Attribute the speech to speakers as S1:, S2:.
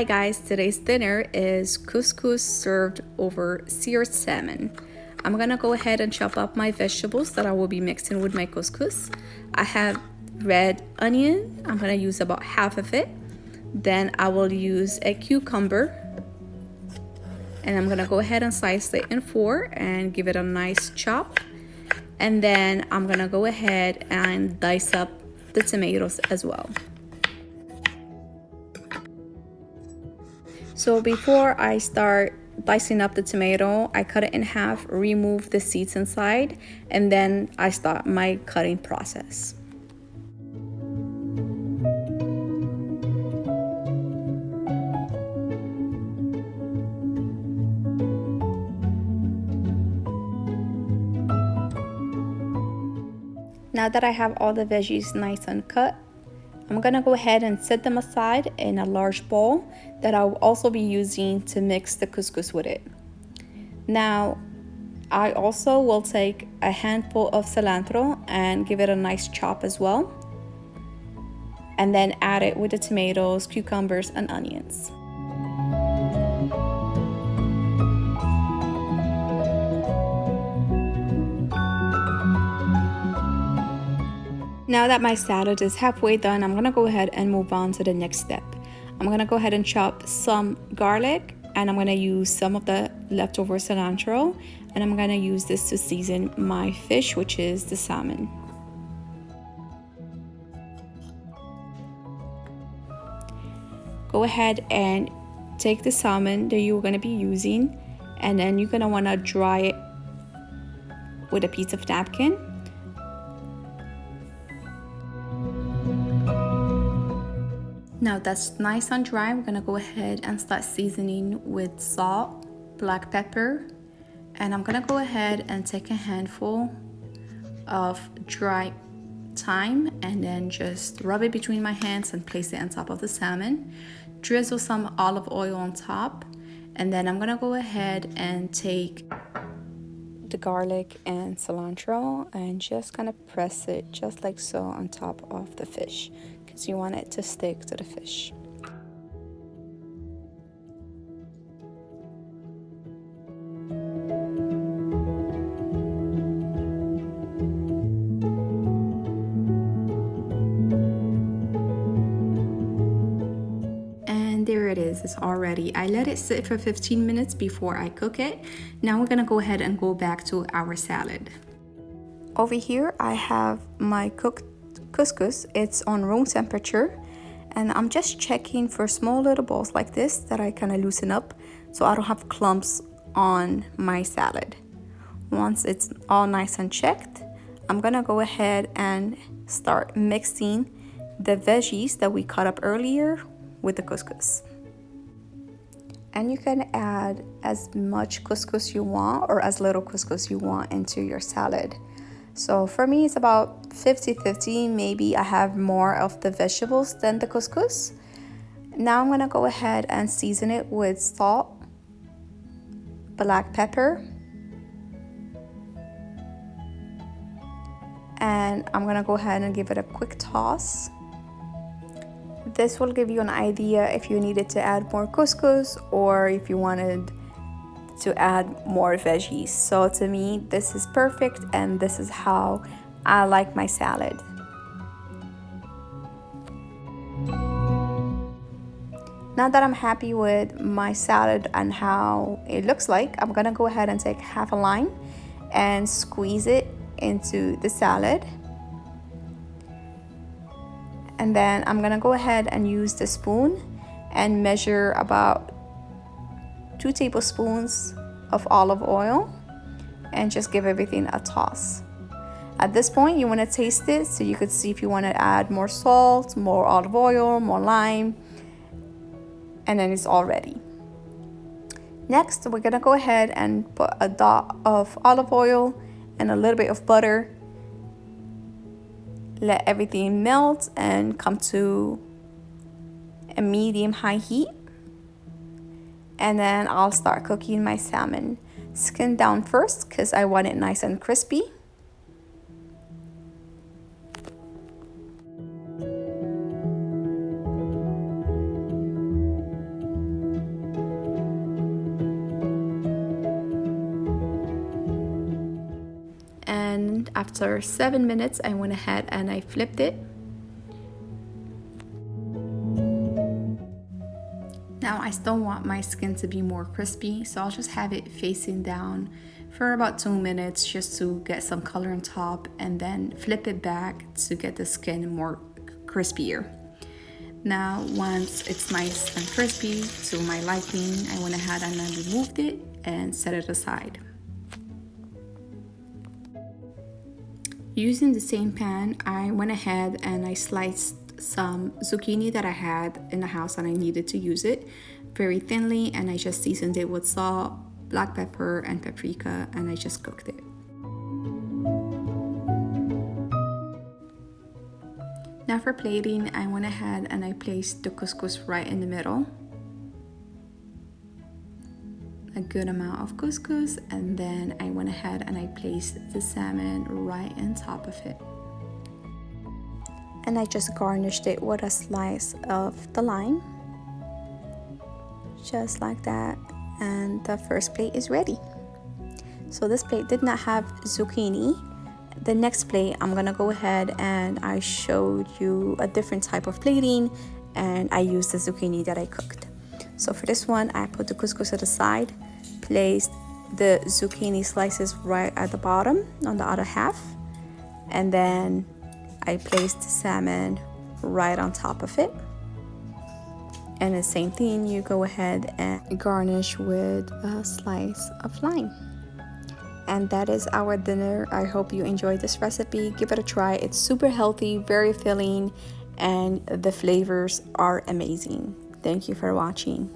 S1: Hi guys, today's dinner is couscous served over seared salmon. I'm gonna go ahead and chop up my vegetables that I will be mixing with my couscous. I have red onion, I'm gonna use about half of it. Then I will use a cucumber and I'm gonna go ahead and slice it in four and give it a nice chop. And then I'm gonna go ahead and dice up the tomatoes as well. So before I start dicing up the tomato, I cut it in half, remove the seeds inside, and then I start my cutting process. Now that I have all the veggies nice and cut, I'm gonna go ahead and set them aside in a large bowl that I'll also be using to mix the couscous with it. Now, I also will take a handful of cilantro and give it a nice chop as well. And then add it with the tomatoes, cucumbers, and onions. Now that my salad is halfway done, I'm gonna go ahead and move on to the next step. I'm gonna go ahead and chop some garlic, and I'm gonna use some of the leftover cilantro, and I'm gonna use this to season my fish, which is the salmon. Go ahead and take the salmon that you're gonna be using, and then you're gonna wanna dry it with a piece of napkin. Now that's nice and dry, we're gonna go ahead and start seasoning with salt, black pepper, and I'm gonna go ahead and take a handful of dry thyme and then just rub it between my hands and place it on top of the salmon. Drizzle some olive oil on top, and then I'm gonna go ahead and take the garlic and cilantro and just kind of press it just like so on top of the fish, because you want it to stick to the fish. And there it is, it's all ready. I let it sit for 15 minutes before I cook it. Now we're gonna go ahead and go back to our salad. Over here I have my cooked couscous. It's on room temperature, and I'm just checking for small little balls like this that I kind of loosen up so I don't have clumps on my salad. Once it's all nice and checked, I'm gonna go ahead and start mixing the veggies that we cut up earlier with the couscous. And you can add as much couscous you want or as little couscous you want into your salad. So for me, it's about 50-50. Maybe I have more of the vegetables than the couscous. Now I'm gonna go ahead and season it with salt, black pepper, and I'm gonna go ahead and give it a quick toss. This will give you an idea if you needed to add more couscous or if you wanted to add more veggies. So to me, this is perfect, and this is how I like my salad. Now that I'm happy with my salad and how it looks like, I'm gonna go ahead and take half a lime and squeeze it into the salad. And then I'm gonna go ahead and use the spoon and measure about 2 tablespoons of olive oil and just give everything a toss. At this point, you want to taste it so you could see if you want to add more salt, more olive oil, more lime, and then it's all ready. Next, we're gonna go ahead and put a dot of olive oil and a little bit of butter. Let everything melt and come to a medium-high heat. And then I'll start cooking my salmon. Skin down first because I want it nice and crispy. after 7 minutes, I went ahead and I flipped it. Now I still want my skin to be more crispy, so I'll just have it facing down for about 2 minutes just to get some color on top, and then flip it back to get the skin more crispier. Now once it's nice and crispy to my liking, I went ahead and I removed it and set it aside. Using the same pan, I went ahead and I sliced some zucchini that I had in the house and I needed to use it very thinly, and I just seasoned it with salt, black pepper and paprika, and I just cooked it. Now for plating, I went ahead and I placed the couscous right in the middle. A good amount of couscous, and then I went ahead and I placed the salmon right on top of it. And I just garnished it with a slice of the lime, just like that, and the first plate is ready. So this plate did not have zucchini. The next plate, I'm gonna go ahead and I showed you a different type of plating, and I used the zucchini that I cooked. So for this one, I put the couscous to the side, placed the zucchini slices right at the bottom on the other half, and then I placed the salmon right on top of it. And the same thing, you go ahead and garnish with a slice of lime. And that is our dinner. I hope you enjoyed this recipe. Give it a try. It's super healthy, very filling, and the flavors are amazing. Thank you for watching.